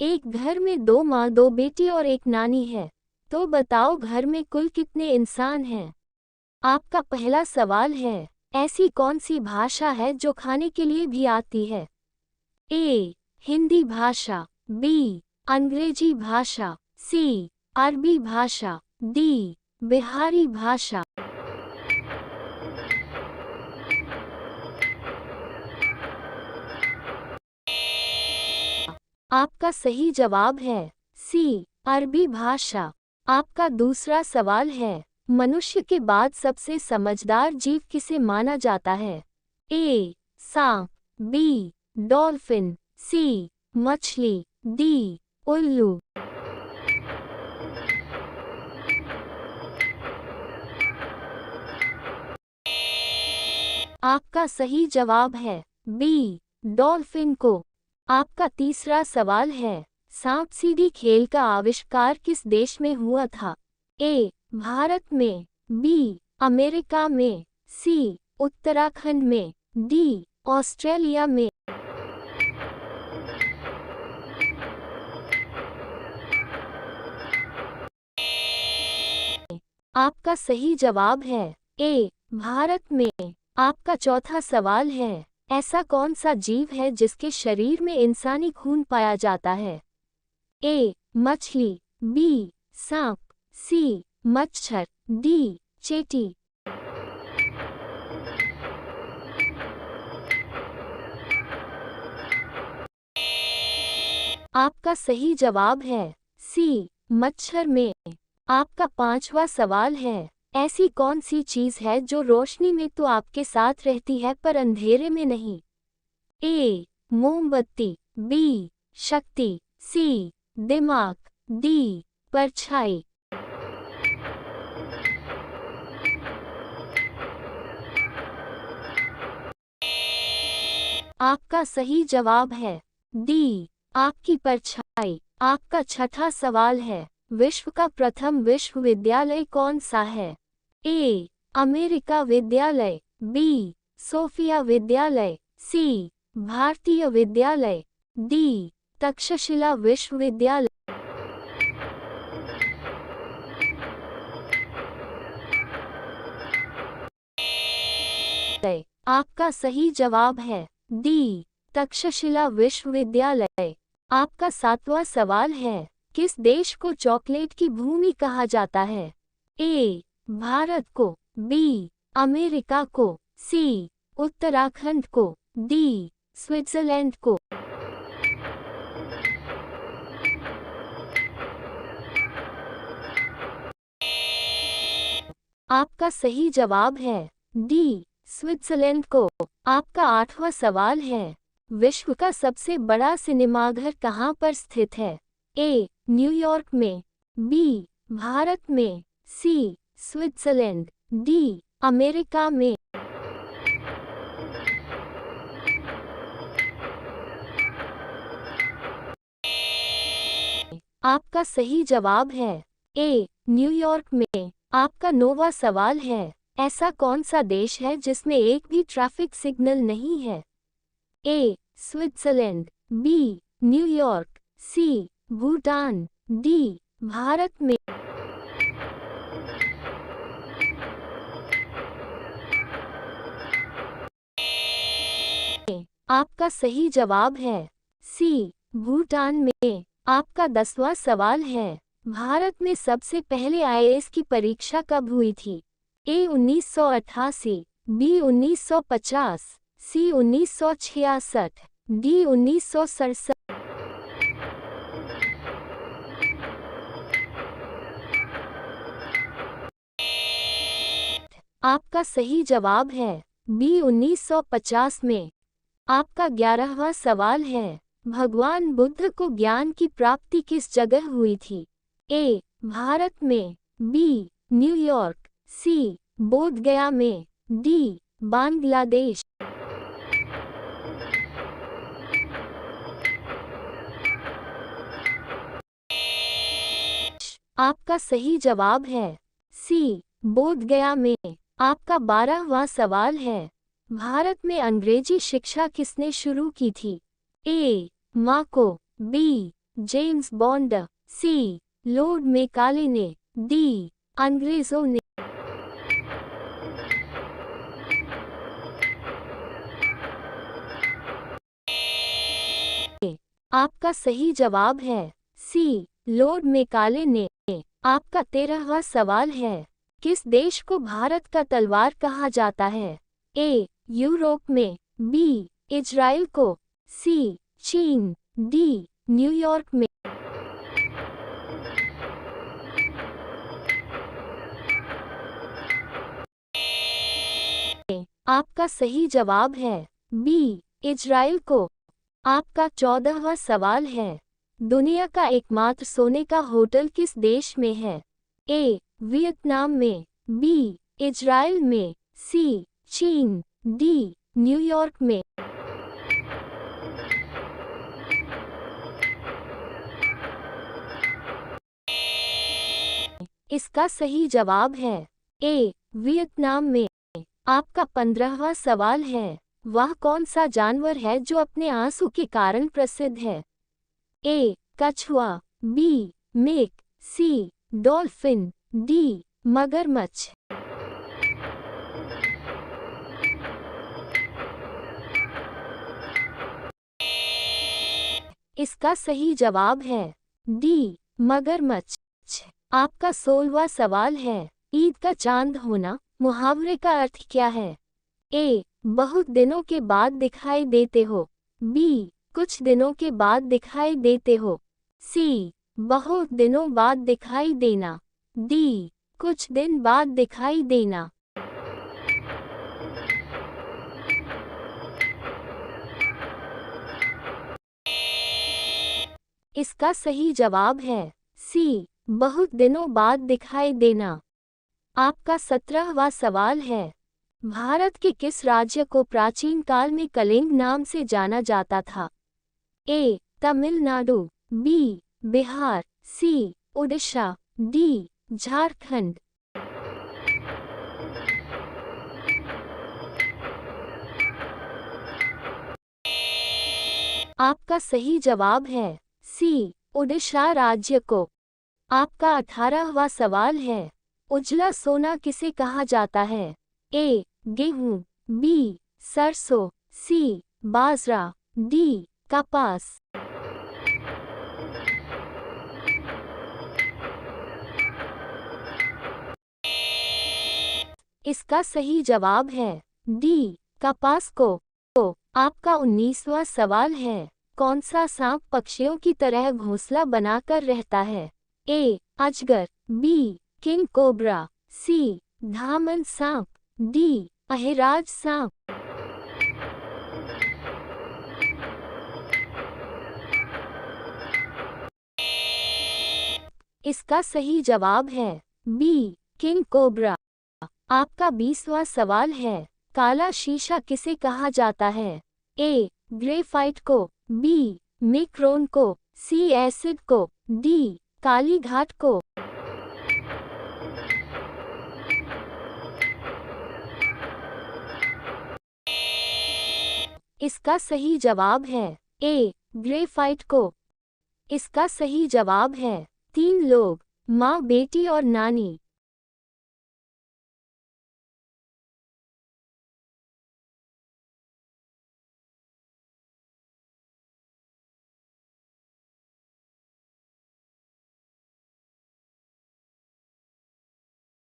एक घर में दो माँ, दो बेटी और एक नानी है। तो बताओ घर में कुल कितने इंसान हैं? आपका पहला सवाल है, ऐसी कौन सी भाषा है जो खाने के लिए भी आती है? ए. हिंदी भाषा, बी. अंग्रेजी भाषा, सी. अरबी भाषा, डी. बिहारी भाषा। आपका सही जवाब है सी. अरबी भाषा। आपका दूसरा सवाल है, मनुष्य के बाद सबसे समझदार जीव किसे माना जाता है? ए. सांप, बी. डॉल्फिन, सी. मछली, डी. उल्लू। आपका सही जवाब है बी. डॉल्फिन को। आपका तीसरा सवाल है, सांप सीढ़ी खेल का आविष्कार किस देश में हुआ था? ए. भारत में, बी. अमेरिका में, सी. उत्तराखंड में, डी. ऑस्ट्रेलिया में। आपका सही जवाब है ए. भारत में। आपका चौथा सवाल है, ऐसा कौन सा जीव है जिसके शरीर में इंसानी खून पाया जाता है? ए. मछली, बी. सांप, सी. मच्छर, डी. चींटी। आपका सही जवाब है सी. मच्छर में। आपका पांचवा सवाल है, ऐसी कौन सी चीज है जो रोशनी में तो आपके साथ रहती है पर अंधेरे में नहीं? ए. मोमबत्ती, बी. शक्ति, सी. दिमाग, डी. परछाई। आपका सही जवाब है डी. आपकी परछाई। आपका छठा सवाल है, विश्व का प्रथम विश्वविद्यालय कौन सा है? ए. अमेरिका विद्यालय, बी. सोफिया विद्यालय, सी. भारतीय विद्यालय, डी. तक्षशिला विश्वविद्यालय। आपका सही जवाब है डी. तक्षशिला विश्वविद्यालय। आपका सातवां सवाल है, किस देश को चॉकलेट की भूमि कहा जाता है? ए. भारत को, बी. अमेरिका को, सी. उत्तराखंड को, डी. स्विट्जरलैंड को। आपका सही जवाब है डी. स्विट्जरलैंड को। आपका आठवां सवाल है, विश्व का सबसे बड़ा सिनेमाघर कहाँ पर स्थित है? ए. न्यूयॉर्क में, बी. भारत में, सी. Switzerland, D. अमेरिका में। आपका सही जवाब है ए. न्यूयॉर्क में। आपका नौवां सवाल है, ऐसा कौन सा देश है जिसमें एक भी ट्रैफिक सिग्नल नहीं है? A. Switzerland, B. New York, C. Bhutan, D. Bharat में। आपका सही जवाब है सी. भूटान में। आपका 10वां सवाल है, भारत में सबसे पहले आईएएस की परीक्षा कब हुई थी? ए. 1988, बी. 1950, सी. 1966, डी. 1967। आपका सही जवाब है बी. 1950 में। आपका 11वां सवाल है, भगवान बुद्ध को ज्ञान की प्राप्ति किस जगह हुई थी? ए. भारत में, बी. न्यूयॉर्क, सी. बोधगया में, डी. बांग्लादेश। आपका सही जवाब है सी. बोधगया में। आपका 12वां सवाल है, भारत में अंग्रेजी शिक्षा किसने शुरू की थी? ए. माको, बी. जेम्स बॉन्ड, सी लॉर्ड मैकाले ने, डी अंग्रेजों ने। आपका सही जवाब है सी लॉर्ड मैकाले ने। आपका 13वां सवाल है, किस देश को भारत का तलवार कहा जाता है? ए यूरोप में, बी इजराइल को, सी चीन, डी न्यूयॉर्क में। आपका सही जवाब है बी इजराइल को। आपका 14वां सवाल है, दुनिया का एकमात्र सोने का होटल किस देश में है? ए वियतनाम में, बी इजराइल में, सी चीन, डी न्यूयॉर्क में। इसका सही जवाब है ए वियतनाम में। आपका 15वां सवाल है, वह कौन सा जानवर है जो अपने आंसू के कारण प्रसिद्ध है? ए कछुआ, be make, C dolphin, D मगरमच्छ। इसका सही जवाब है डी मगरमच्छ। आपका 16वां सवाल है, ईद का चांद होना मुहावरे का अर्थ क्या है? ए बहुत दिनों के बाद दिखाई देते हो, बी कुछ दिनों के बाद दिखाई देते हो, सी बहुत दिनों बाद दिखाई देना, डी कुछ दिन बाद दिखाई देना। इसका सही जवाब है सी बहुत दिनों बाद दिखाई देना। आपका 17वां सवाल है, भारत के किस राज्य को प्राचीन काल में कलिंग नाम से जाना जाता था? ए तमिलनाडु, बी बिहार, सी उड़ीसा, डी झारखंड। आपका सही जवाब है सी उड़ीसा राज्य को। आपका 18वां सवाल है, उजला सोना किसे कहा जाता है? ए गेहूं, बी सरसों, सी बाजरा, डी कपास। इसका सही जवाब है डी कपास को। आपका 19वां सवाल है, कौन सा सांप पक्षियों की तरह घोंसला बनाकर रहता है? ए अजगर, बी किंग कोबरा, सी धामन सांप, डी अहिराज सांप। इसका सही जवाब है बी किंग कोबरा। आपका 20वां सवाल है, काला शीशा किसे कहा जाता है? ए ग्रेफाइट को, बी मिक्रोन को, सी एसिड को, डी काली घाट को। इसका सही जवाब है ए ग्रेफाइट को। इसका सही जवाब है 3 लोग, माँ, बेटी और नानी।